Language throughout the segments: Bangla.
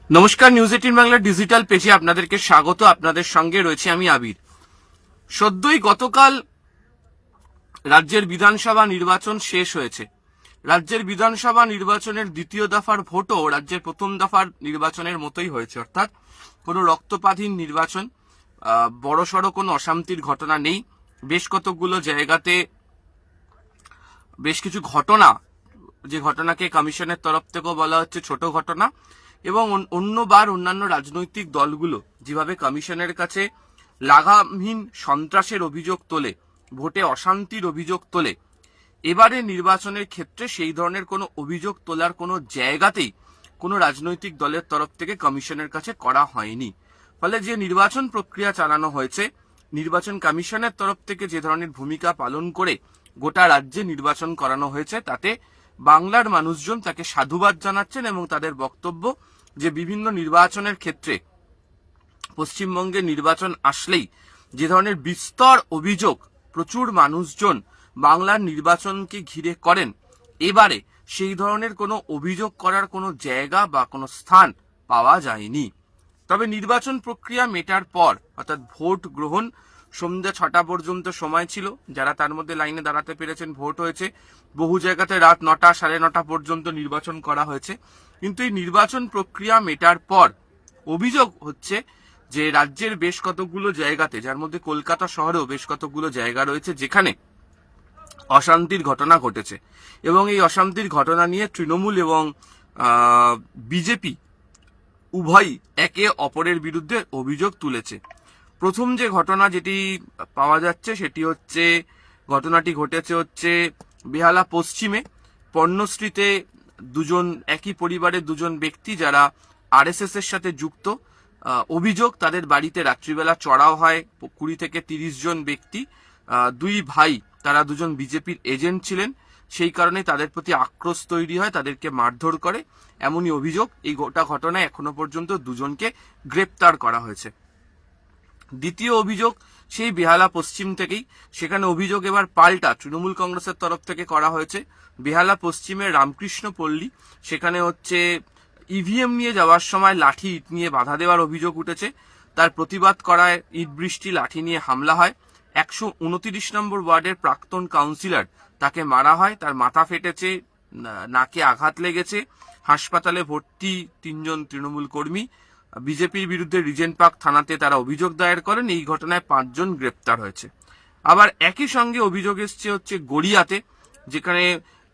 নমস্কার, নিউজ 18 বাংলার ডিজিটাল পেজে আপনাদেরকে স্বাগত। আপনাদের সঙ্গে রয়েছে আমি আবির। সদ্যই গতকাল রাজ্যের বিধানসভা নির্বাচন শেষ হয়েছে। রাজ্যের বিধানসভা নির্বাচনের দ্বিতীয় দফার ভোটও রাজ্যের প্রথম দফার নির্বাচনের মতোই হয়েছে, অর্থাৎ কোনো রক্তপাতহীন নির্বাচন, বড়সড় কোনো অশান্তির ঘটনা নেই। বেশ কতগুলো জায়গাতে বেশ কিছু ঘটনা, যে ঘটনাকে কমিশনের তরফ থেকেও বলা হচ্ছে ছোট ঘটনা, এবং অন্যবার অন্যান্য রাজনৈতিক দলগুলো যেভাবে কমিশনের কাছে লাগামহীন সন্ত্রাসের অভিযোগ তোলে, ভোটে অশান্তির অভিযোগ তোলে, এবারে নির্বাচনের ক্ষেত্রে সেই ধরনের কোনো অভিযোগ তোলার কোনো জায়গাতেই কোনো রাজনৈতিক দলের তরফ থেকে কমিশনের কাছে করা হয়নি। ফলে যে নির্বাচন প্রক্রিয়া চালানো হয়েছে, নির্বাচন কমিশনের তরফ থেকে যে ধরনের ভূমিকা পালন করে গোটা রাজ্যে নির্বাচন করানো হয়েছে, তাতে বাংলার মানুষজন তাকে সাধুবাদ জানাচ্ছেন এবং তাদের বক্তব্য যে বিভিন্ন নির্বাচনের ক্ষেত্রে পশ্চিমবঙ্গে নির্বাচন আসলেই যে ধরনের বিস্তর অভিযোগ প্রচুর মানুষজন বাংলার নির্বাচনকে ঘিরে করেন, এবারে সেই ধরনের কোনো অভিযোগ করার কোনো জায়গা বা কোনো স্থান পাওয়া যায়নি। তবে নির্বাচন প্রক্রিয়া মেটার পর, অর্থাৎ ভোট গ্রহণ সন্ধ্যা 6টা পর্যন্ত সময় ছিল, যারা তার মধ্যে লাইনে দাঁড়াতে পেরেছেন ভোট হয়েছে। বহু জায়গাতে রাত 9টা, 9:30 পর্যন্ত নির্বাচন করা হয়েছে। কিন্তু এই নির্বাচন প্রক্রিয়া মেটার পর অভিযোগ হচ্ছে যে রাজ্যের বেশ কতগুলো জায়গাতে, যার মধ্যে কলকাতা শহরেও বেশ কতগুলো জায়গা রয়েছে যেখানে অশান্তির ঘটনা ঘটেছে, এবং এই অশান্তির ঘটনা নিয়ে তৃণমূল এবং বিজেপি উভয়ই একে অপরের বিরুদ্ধে অভিযোগ তুলেছে। প্রথম যে ঘটনা যেটি পাওয়া যাচ্ছে সেটি হচ্ছে, ঘটনাটি ঘটেছে হচ্ছে বেহালা পশ্চিমে পর্ণশ্রীতে দুজন, একই পরিবারের দুজন ব্যক্তি যারা আরএসএস এর সাথে যুক্ত, অভিযোগ তাদের বাড়িতে রাত্রিবেলা চড়াও হয় 20 থেকে 30 জন ব্যক্তি। দুই ভাই, তারা দুজন বিজেপির এজেন্ট ছিলেন, সেই কারণে তাদের প্রতি আক্রোশ তৈরি হয়, তাদেরকে মারধর করে, এমনই অভিযোগ। এই গোটা ঘটনায় এখনো পর্যন্ত দুজনকে গ্রেপ্তার করা হয়েছে। দ্বিতীয় অভিযোগ সেই বেহালা পশ্চিম থেকেই, সেখানে অভিযোগ এবার পাল্টা তৃণমূল কংগ্রেসের তরফ থেকে করা হয়েছে। বেহালা পশ্চিমের রামকৃষ্ণ পল্লী, সেখানে হচ্ছে ইভিএম নিয়ে যাওয়ার সময় লাঠি ইট নিয়ে বাধা দেওয়ার অভিযোগ উঠেছে। তার প্রতিবাদ করায় ইট বৃষ্টি লাঠি নিয়ে হামলা হয়। 129 নম্বর ওয়ার্ডের প্রাক্তন কাউন্সিলর, তাকে মারা হয়, তার মাথা ফেটেছে, নাকে আঘাত লেগেছে, হাসপাতালে ভর্তি 3 জন তৃণমূল কর্মী। বিজেপির বিরুদ্ধে রিজেন্ট পার্ক থানাতে তারা অভিযোগ দায়ের করেন। এই ঘটনায় 5 জন গ্রেপ্তার হয়েছে। আবার একই সঙ্গে অভিযোগ এসছে হচ্ছে গড়িয়াতে, যেখানে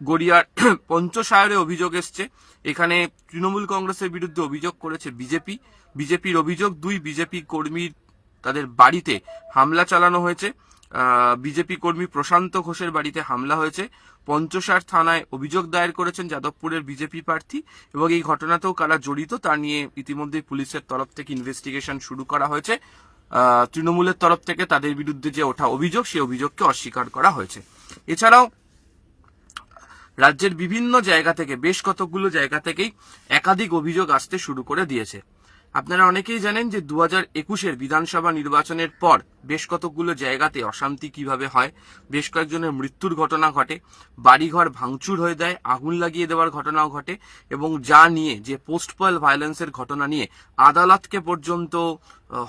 গড়িয়ার পঞ্চসায়রে অভিযোগ এসছে। এখানে তৃণমূল কংগ্রেসের বিরুদ্ধে অভিযোগ করেছে বিজেপির অভিযোগ 2 বিজেপি কর্মীর, তাদের বাড়িতে হামলা চালানো হয়েছে। বিজেপি কর্মী প্রশান্ত ঘোষের বাড়িতে হামলা হয়েছে। পঞ্চসার থানায় অভিযোগ দায়ের করেছেন যাদবপুরের বিজেপি প্রার্থী, এবং এই ঘটনাতেও কারা জড়িত তা নিয়ে ইতিমধ্যে পুলিশের তরফ থেকে ইনভেস্টিগেশন শুরু করা হয়েছে। তৃণমূলের তরফ থেকে তাদের বিরুদ্ধে যে ওঠা অভিযোগ, সেই অভিযোগকে অস্বীকার করা হয়েছে। এছাড়াও রাজ্যের বিভিন্ন জায়গা থেকে, বেশ কতগুলো জায়গা থেকেই একাধিক অভিযোগ আসতে শুরু করে দিয়েছে। আপনারা অনেকেই জানেন যে 2021-এর বিধানসভা নির্বাচনের পর বেশ কতগুলো জায়গাতে অশান্তি কিভাবে হয়, বেশ কয়েকজনের মৃত্যুর ঘটনা ঘটে, বাড়িঘর ভাঙচুর হয়ে যায়, আগুন লাগিয়ে দেওয়ার ঘটনাও ঘটে, এবং যা নিয়ে, যে পোস্ট পল ভায়োলেন্সের ঘটনা নিয়ে আদালতকে পর্যন্ত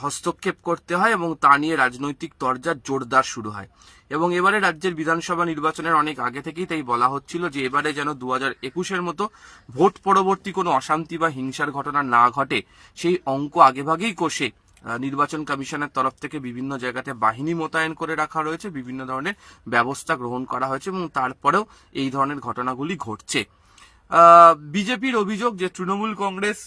হস্তক্ষেপ করতে হয়, এবং তা নিয়ে রাজনৈতিক তরজা জোরদার শুরু হয়। এবং এবারে রাজ্যের বিধানসভা নির্বাচনের অনেক আগে থেকেই তাই বলা হচ্ছিল যে এবারে যেন 2021-এর মতো ভোট পরবর্তী কোনো অশান্তি বা হিংসার ঘটনা না ঘটে, সেই অঙ্ক আগেভাগেই কষে নির্বাচন কমিশনের তরফ থেকে বিভিন্ন জায়গাতে বাহিনী মোতায়েন করে রাখা রয়েছে, বিভিন্ন ধরনের ব্যবস্থা গ্রহণ করা হয়েছে, এবং তারপরেও এই ধরনের ঘটনাগুলি ঘটছে। বিজেপির অভিযোগ যে তৃণমূল কংগ্রেস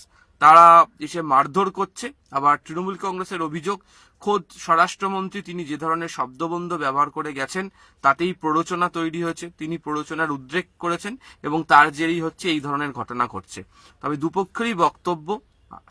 তারা এসে মারধর করছে। আবার তৃণমূল কংগ্রেসের অভিযোগ, খোদ স্বরাষ্ট্রমন্ত্রী তিনি যে ধরনের শব্দবন্ধ ব্যবহার করে গেছেন তাতেই প্ররোচনা তৈরি হয়েছে, তিনি প্ররোচনার উদ্রেক করেছেন, এবং তার জেরেই হচ্ছে এই ধরনের ঘটনা ঘটছে। তবে দুপক্ষেরই বক্তব্য,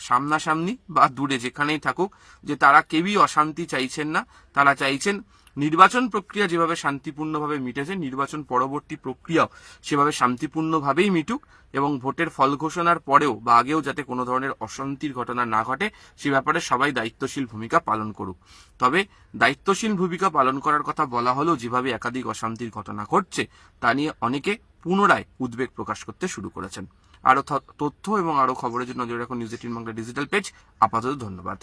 সামনাসামনি বা দূরে যেখানেই থাকুক, যে তারা কেউই অশান্তি চাইছেন না। তারা চাইছেন নির্বাচন প্রক্রিয়া যেভাবে শান্তিপূর্ণভাবে মিটেছে, নির্বাচন পরবর্তী প্রক্রিয়াও সেভাবে শান্তিপূর্ণভাবেই মিটুক, এবং ভোটের ফল ঘোষণার পরেও বা আগেও যাতে কোনো ধরনের অশান্তির ঘটনা না ঘটে, সে ব্যাপারে সবাই দায়িত্বশীল ভূমিকা পালন করুক। তবে দায়িত্বশীল ভূমিকা পালন করার কথা বলা হলেও যেভাবে একাধিক অশান্তির ঘটনা ঘটছে, তা নিয়ে অনেকে পুনরায় উদ্বেগ প্রকাশ করতে শুরু করেছেন। আরো তথ্য এবং আরো খবরের জন্য নজর রাখুন নিউজ 18 বাংলা ডিজিটাল পেজ। আপাতত ধন্যবাদ।